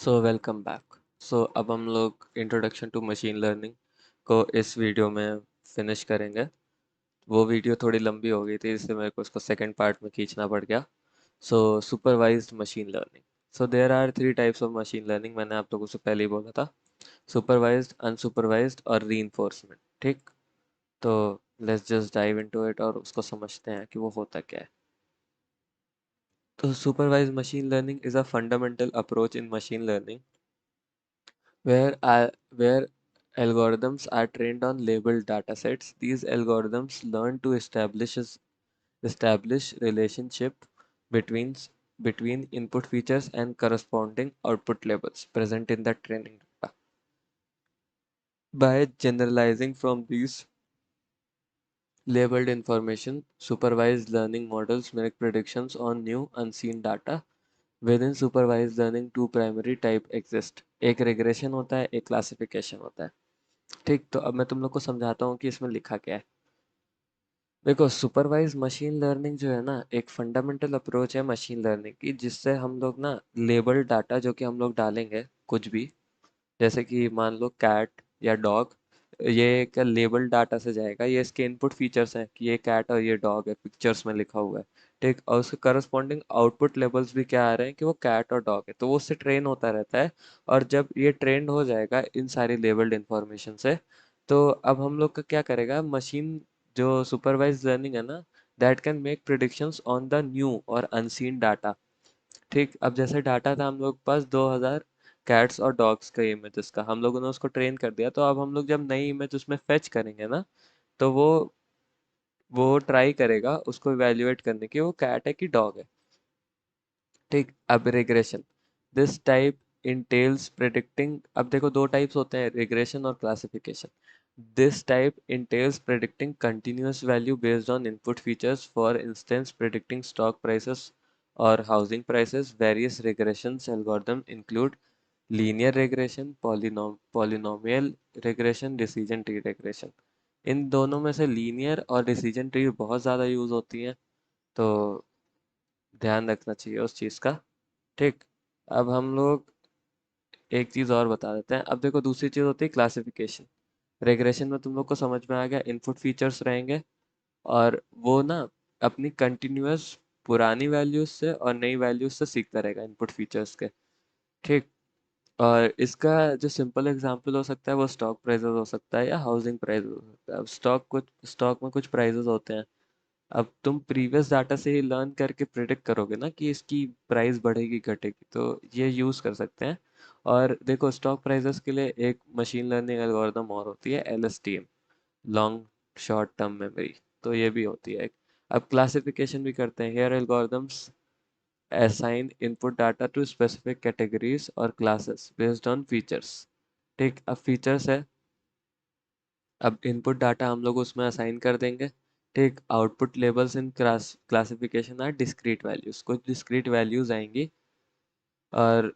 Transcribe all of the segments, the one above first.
Welcome back. अब हम लोग इंट्रोडक्शन टू मशीन लर्निंग को इस वीडियो में फिनिश करेंगे। वो वीडियो थोड़ी लंबी हो गई थी, इसलिए मेरे को उसको सेकंड पार्ट में खींचना पड़ गया। Supervised machine learning. There are three types of machine learning, मैंने आप लोगों से पहले ही बोला था। सुपरवाइज्ड, अनसुपरवाइज्ड और रीइंफोर्समेंट। ठीक, तो let's just dive into it और उसको समझते हैं कि वो होता क्या है। Supervised machine learning is a fundamental approach in machine learning where algorithms are trained on labeled datasets. These algorithms learn to establish relationship between between input features and corresponding output labels present in the training data. By generalizing from these labeled information, supervised learning models make predictions on new unseen data. Within supervised learning, two primary type exist. एक regression होता है, एक classification होता है। ठीक, तो अब मैं तुम लोग को समझाता हूँ कि इसमें लिखा क्या है। देखो, सुपरवाइज मशीन लर्निंग जो है ना, एक फंडामेंटल अप्रोच है मशीन लर्निंग की, जिससे हम लोग ना लेबल डाटा जो कि हम लोग डालेंगे कुछ भी, जैसे कि मान लो कैट या डॉग, ये एक लेबल डाटा से जाएगा। ये इसके इनपुट फीचर्स हैं कि ये कैट और ये डॉग है, पिक्चर्स में लिखा हुआ है। ठीक, और उसके करस्पॉन्डिंग आउटपुट लेवल्स भी क्या आ रहे हैं कि वो कैट और डॉग है, तो वो उससे ट्रेन होता रहता है। और जब ये ट्रेंड हो जाएगा इन सारी लेबल्ड इंफॉर्मेशन से, तो अब हम लोग का क्या करेगा मशीन, जो सुपरवाइज लर्निंग है ना, that can make predictions on the new और अनसीन डाटा। ठीक, अब जैसे डाटा था हम लोग के पास 2000 कैट्स और डॉग्स का इमेजेस का, हम लोगों ने उसको ट्रेन कर दिया। तो अब हम लोग जब नई इमेज उसमें फेच करेंगे ना, तो वो ट्राई करेगा उसको इवेल्युएट करने की, वो कैट है कि डॉग है। ठीक, अब regression, this type entails predicting. अब देखो, दो टाइप्स होते हैं, रिग्रेशन और classification. This type entails predicting continuous value based on input features, for instance predicting stock prices और housing prices. Various regressions algorithm include linear regression, polynomial regression, decision tree regression. इन दोनों में से linear और decision tree बहुत ज़्यादा use होती हैं, तो ध्यान रखना चाहिए उस चीज़ का। ठीक, अब हम लोग एक चीज़ और बता देते हैं। अब देखो, दूसरी चीज़ होती है क्लासिफिकेशन। रेग्रेशन में तुम लोग को समझ में आ गया, इनपुट फीचर्स रहेंगे और वो ना अपनी कंटिन्यूअस पुरानी वैल्यूज से और नई वैल्यूज से सीखता रहेगा इनपुट फीचर्स के। ठीक, और इसका जो सिंपल एग्जांपल हो सकता है वो स्टॉक प्राइसेस हो सकता है या हाउसिंग प्राइस हो सकता है। अब स्टॉक में कुछ प्राइसेस होते हैं। अब तुम प्रीवियस डाटा से ही लर्न करके प्रिडिक्ट करोगे ना कि इसकी प्राइस बढ़ेगी घटेगी, तो ये यूज़ कर सकते हैं। और देखो, स्टॉक प्राइसेस के लिए एक मशीन लर्निंग एल्गोरिदम और होती है, LSTM, long short term memory. तो ये भी होती है एक। अब क्लासिफिकेशन भी करते हैं। Here algorithms assign input data to specific categories or classes based on features। ठीक, अब फीचर्स है, अब इनपुट डाटा हम लोग उसमें असाइन कर देंगे। ठीक, output labels in classification are discrete values, कुछ डिस्क्रीट वैल्यूज आएंगी और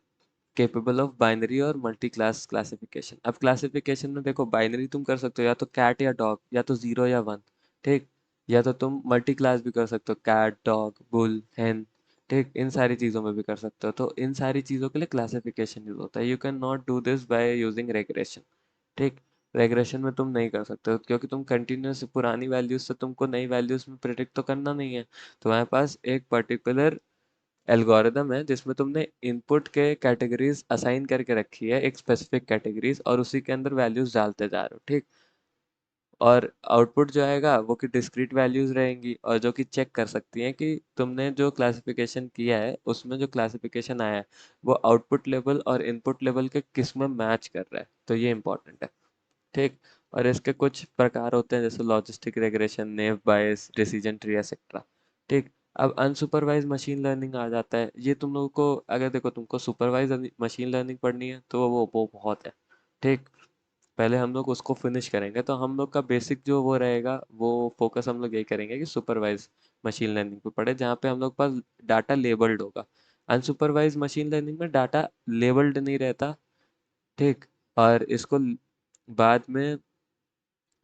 केपेबल ऑफ बाइनरी और मल्टी क्लास क्लासिफिकेशन। अब क्लासिफिकेशन में देखो, बाइनरी तुम कर सकते हो या तो कैट या डॉग, या तो 0 या 1। ठीक, या तो तुम मल्टी क्लास भी कर सकते हो, कैट, डॉग, बुल, हैन। ठीक, इन सारी चीज़ों में भी कर सकते हो। तो इन सारी चीज़ों के लिए क्लासिफिकेशन यूज होता है। You can not do this by using regression. ठीक, रेग्रेशन में तुम नहीं कर सकते हो, क्योंकि तुम कंटिन्यूस पुरानी वैल्यूज से तुमको नई वैल्यूज में प्रिडिक्ट तो करना नहीं है। तुम्हारे पास एक पर्टिकुलर एल्गोरिदम है जिसमें तुमने इनपुट के कैटेगरीज असाइन करके रखी है, एक स्पेसिफिक कैटेगरीज, और उसी के अंदर वैल्यूज डालते जा रहे हो। ठीक, और आउटपुट जो आएगा वो कि डिस्क्रीट वैल्यूज रहेंगी, और जो कि चेक कर सकती हैं कि तुमने जो क्लासिफिकेशन किया है उसमें जो क्लासिफिकेशन आया है वो आउटपुट लेवल और इनपुट लेवल के किस में मैच कर रहा है। तो ये इंपॉर्टेंट है। ठीक, और इसके कुछ प्रकार होते हैं, जैसे लॉजिस्टिक रेग्रेशन, नेव बायस, डिसीजन ट्री, एक्सेट्रा। ठीक, अब अनसुपरवाइज मशीन लर्निंग आ जाता है। ये तुम लोगों को, अगर देखो तुमको सुपरवाइज मशीन लर्निंग पढ़नी है तो वो बहुत है। ठीक, पहले हम लोग उसको फिनिश करेंगे। तो हम लोग का बेसिक जो वो रहेगा, वो फोकस हम लोग यही करेंगे कि सुपरवाइज मशीन लर्निंग पे पढ़े, जहाँ पे हम लोग पास डाटा लेबल्ड होगा। अनसुपरवाइज मशीन लर्निंग में डाटा लेबल्ड नहीं रहता। ठीक, और इसको बाद में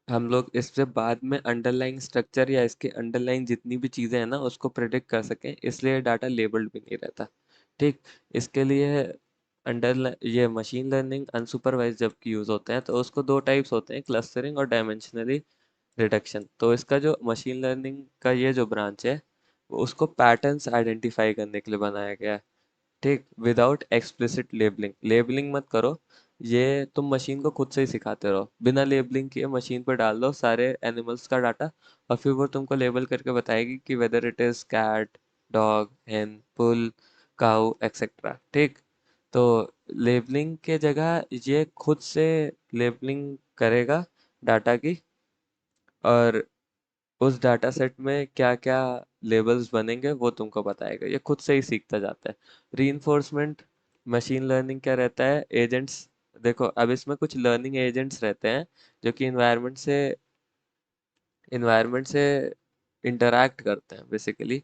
हम लोग इससे बाद में अंडरलाइंग स्ट्रक्चर या इसके अंडरलाइंग जितनी भी चीज़ें हैं ना उसको प्रेडिक्ट कर सकें, इसलिए डाटा लेबल्ड भी नहीं रहता। ठीक, इसके लिए अंडर ये मशीन लर्निंग अनसुपरवाइज जब की यूज़ होते हैं तो उसको दो टाइप्स होते हैं, क्लस्टरिंग और डायमेंशनली रिडक्शन। तो इसका जो मशीन लर्निंग का ये जो ब्रांच है वो उसको पैटर्न्स आइडेंटिफाई करने के लिए बनाया गया है। ठीक, विदाउट एक्सप्लिसिट लेबलिंग, लेबलिंग मत करो। ये तुम मशीन को खुद से ही सिखाते रहो, बिना लेबलिंग किए मशीन पर डाल दो सारे एनिमल्स का डाटा, और फिर वो तुमको लेबल करके बताएगी कि whether it is cat, dog, hen, bull, cow, etcetera. ठीक, तो लेबलिंग के जगह ये खुद से लेबलिंग करेगा डाटा की, और उस डाटा सेट में क्या क्या लेबल्स बनेंगे वो तुमको बताएगा। ये खुद से ही सीखता जाता है। रीइंफोर्समेंट मशीन लर्निंग क्या रहता है, एजेंट्स। देखो अब इसमें कुछ लर्निंग एजेंट्स रहते हैं जो कि इन्वायरमेंट से इंटरैक्ट करते हैं बेसिकली।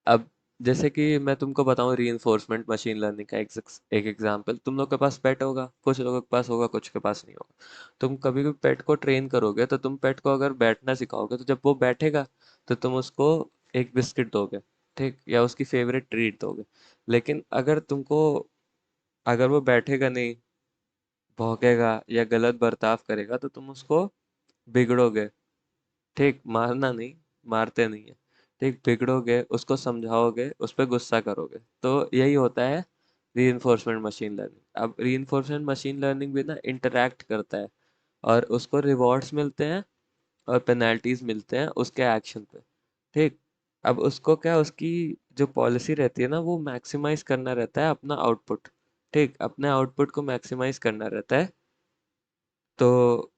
अब जैसे कि मैं तुमको बताऊं रीइंफोर्समेंट मशीन लर्निंग का एक एग्जांपल, तुम लोग के पास पेट होगा, कुछ लोगों के पास होगा, कुछ के पास नहीं होगा। तुम कभी भी पेट को ट्रेन करोगे तो तुम पेट को अगर बैठना सिखाओगे तो जब वो बैठेगा तो तुम उसको एक बिस्किट दोगे, ठीक, या उसकी फेवरेट ट्रीट दोगे। लेकिन अगर वो बैठेगा नहीं, भौंकेगा या गलत बर्ताव करेगा तो तुम उसको बिगड़ोगे। ठीक, मारना नहीं, मारते नहीं है। ठीक, बिगड़ोगे, उसको समझाओगे, उस पर गुस्सा करोगे। तो यही होता है रीइंफोर्समेंट मशीन लर्निंग। अब रीइंफोर्समेंट मशीन लर्निंग भी ना इंटरैक्ट करता है, और उसको रिवॉर्ड्स मिलते हैं और पेनल्टीज मिलते हैं उसके एक्शन पे। ठीक, अब उसको क्या, उसकी जो पॉलिसी रहती है ना वो मैक्सिमाइज करना रहता है अपना आउटपुट। ठीक, अपने आउटपुट को मैक्सिमाइज करना रहता है। तो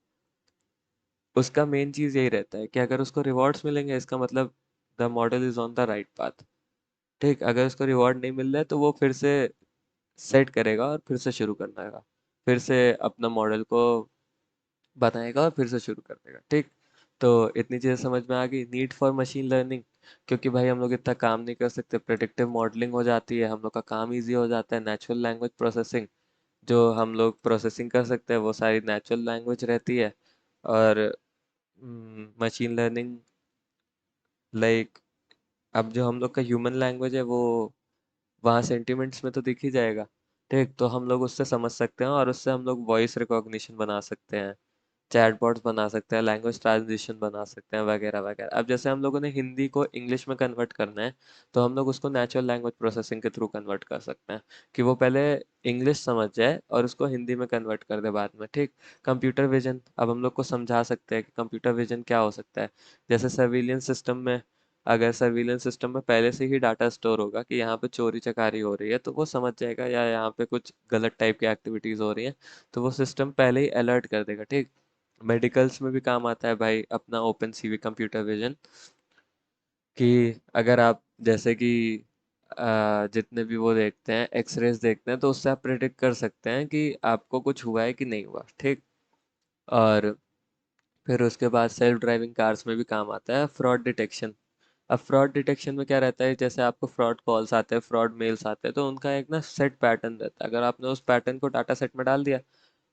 उसका मेन चीज यही रहता है कि अगर उसको रिवॉर्ड्स मिलेंगे इसका मतलब the model is on the right path. ठीक, अगर उसको रिवॉर्ड नहीं मिल रहा है तो वो फिर से सेट करेगा और फिर से शुरू करना है, फिर से अपना मॉडल को बनाएगा और फिर से शुरू कर देगा। ठीक, तो इतनी चीज़ें समझ में आ गई, नीड फॉर मशीन लर्निंग। क्योंकि भाई हम लोग इतना काम नहीं कर सकते, प्रेडिक्टिव मॉडलिंग हो जाती है, हम लोग का काम इजी हो जाता है। नेचुरल लैंग्वेज प्रोसेसिंग जो हम लोग प्रोसेसिंग कर सकते हैं वो सारी नेचुरल लैंग्वेज रहती है। और मशीन लर्निंग लाइक, अब जो हम लोग का ह्यूमन लैंग्वेज है वो वहाँ सेंटिमेंट्स में तो दिख ही जाएगा। ठीक, तो हम लोग उससे समझ सकते हैं और उससे हम लोग वॉइस रिकॉग्निशन बना सकते हैं, चैटबॉट्स बना सकते हैं, लैंग्वेज ट्रांसलेशन बना सकते हैं, वगैरह वगैरह। अब जैसे हम लोगों ने हिंदी को इंग्लिश में कन्वर्ट करना है तो हम लोग उसको नेचुरल लैंग्वेज प्रोसेसिंग के थ्रू कन्वर्ट कर सकते हैं, कि वो पहले इंग्लिश समझ जाए और उसको हिंदी में कन्वर्ट कर दे बाद में। ठीक, कंप्यूटर विजन, अब हम लोग को समझा सकते हैं कि कंप्यूटर विजन क्या हो सकता है। जैसे सर्विलियंस सिस्टम में, अगर सर्विलेंस सिस्टम में पहले से ही डाटा स्टोर होगा कि यहाँ पे चोरी चकारी हो रही है तो वो समझ जाएगा, या यहाँ पे कुछ गलत टाइप की एक्टिविटीज हो रही हैं तो वो सिस्टम पहले ही अलर्ट कर देगा। ठीक, मेडिकल्स में भी काम आता है भाई अपना ओपन सीवी कंप्यूटर विजन, कि अगर आप जैसे कि जितने भी वो देखते हैं, एक्सरेज देखते हैं, तो उससे आप प्रिडिक्ट कर सकते हैं कि आपको कुछ हुआ है कि नहीं हुआ। ठीक, और फिर उसके बाद सेल्फ ड्राइविंग कार्स में भी काम आता है फ्रॉड डिटेक्शन। अब फ्रॉड डिटेक्शन में क्या रहता है, जैसे आपको फ्रॉड कॉल्स आते हैं, फ्रॉड मेल्स आते हैं, तो उनका एक ना सेट पैटर्न रहता है। अगर आपने उस पैटर्न को डाटा सेट में डाल दिया,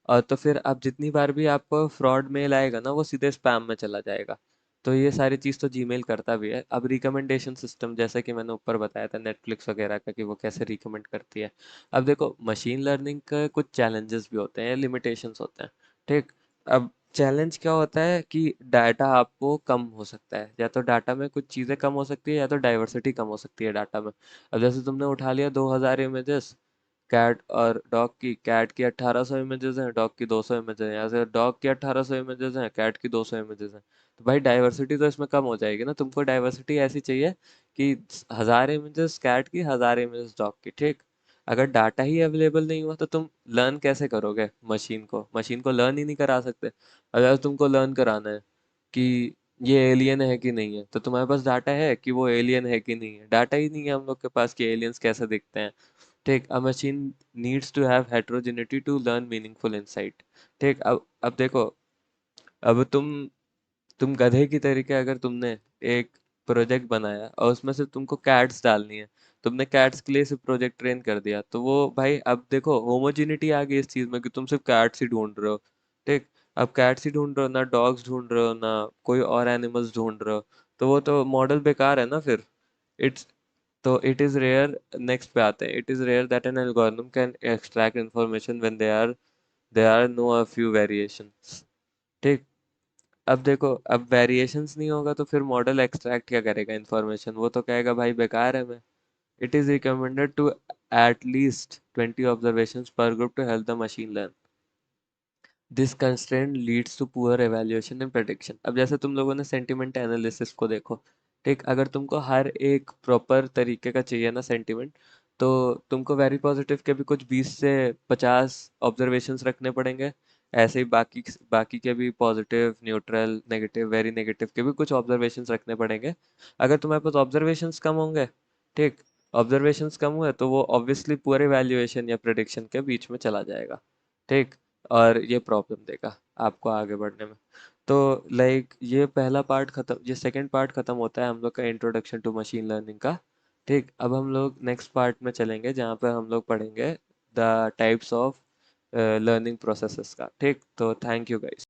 और तो फिर आप जितनी बार भी आपको फ्रॉड मेल आएगा ना वो सीधे स्पैम में चला जाएगा। तो ये सारी चीज़ तो जीमेल करता भी है। अब रिकमेंडेशन सिस्टम, जैसे कि मैंने ऊपर बताया था नेटफ्लिक्स वगैरह का, कि वो कैसे रिकमेंड करती है। अब देखो मशीन लर्निंग का कुछ चैलेंजेस भी होते हैं, लिमिटेशंस होते हैं। ठीक, अब चैलेंज क्या होता है कि डाटा आपको कम हो सकता है, या तो डाटा में कुछ चीज़ें कम हो सकती है या तो डाइवर्सिटी कम हो सकती है डाटा में। अब जैसे तुमने उठा लिया 2000 इमेजेस कैट और डॉग की, कैट की 1800 इमेजेस हैं, डॉग की 200 इमेजेस हैं, या फिर डॉग की 1800 इमेजेस हैं, कैट की 200 इमेजेस हैं। तो भाई डाइवर्सिटी तो इसमें कम हो जाएगी ना। तुमको डाइवर्सिटी ऐसी चाहिए कि 1000 इमेजेस कैट की, 1000 इमेजेस डॉग की। ठीक, अगर डाटा ही अवेलेबल नहीं हुआ तो तुम लर्न कैसे करोगे मशीन को लर्न ही नहीं करा सकते। अगर तुमको लर्न कराना है कि ये एलियन है कि नहीं है, तो तुम्हारे पास डाटा है कि वो एलियन है कि नहीं है? डाटा ही नहीं है हम लोग के पास कि एलियंस कैसे दिखते हैं। ठीक, a machine needs to have heterogeneity to learn meaningful insight। ठीक, अब देखो, अब तुम गधे की तरीके अगर तुमने एक प्रोजेक्ट बनाया और उसमें से तुमको कैट्स डालनी है, तुमने कैट्स के लिए सिर्फ प्रोजेक्ट ट्रेन कर दिया, तो वो भाई अब देखो होमोजिनिटी आ गई इस चीज में कि तुम सिर्फ कैट्स ही ढूंढ रहे हो। ठीक, अब कैट्स ही ढूंढ रहे हो, ना डॉग्स ढूंढ रहे हो, ना कोई और एनिमल्स ढूंढ रहे हो, तो वो तो मॉडल बेकार है ना फिर। तो इट इज़ रेयर, नेक्स्ट पे आते हैं, it is rare that an algorithm can extract information when they are no a few variations. ठीक। अब देखो, अब वेरिएशंस नहीं होगा तो फिर मॉडल एक्सट्रैक्ट क्या करेगा इन्फॉर्मेशन, वो तो कहेगा भाई बेकार है मैं। It is recommended to at least 20 observations per group to help the machine learn. This constraint leads to poor evaluation and prediction. अब जैसे तुम लोगों ने सेंटिमेंट एनालिसिस को देखो, ठीक, अगर तुमको हर एक प्रॉपर तरीके का चाहिए ना सेंटिमेंट, तो तुमको वेरी पॉजिटिव के भी कुछ 20 से 50 ऑब्जर्वेशंस रखने पड़ेंगे। ऐसे ही बाकी बाकी के भी positive, neutral, negative, very negative के भी कुछ ऑब्जर्वेशंस रखने पड़ेंगे। अगर तुम्हारे पास ऑब्जर्वेशंस कम होंगे, ठीक, ऑब्जर्वेशंस कम हुए तो वो ऑब्वियसली पूरे वैल्यूएशन या प्रिडिक्शन के बीच में चला जाएगा। ठीक। और ये प्रॉब्लम देगा आपको आगे बढ़ने में। तो लाइक ये पहला पार्ट खत्म, ये सेकंड पार्ट खत्म होता है हम लोग का इंट्रोडक्शन टू मशीन लर्निंग का। ठीक, अब हम लोग नेक्स्ट पार्ट में चलेंगे जहाँ पे हम लोग पढ़ेंगे the types of learning processes का। ठीक, तो थैंक यू गाइस।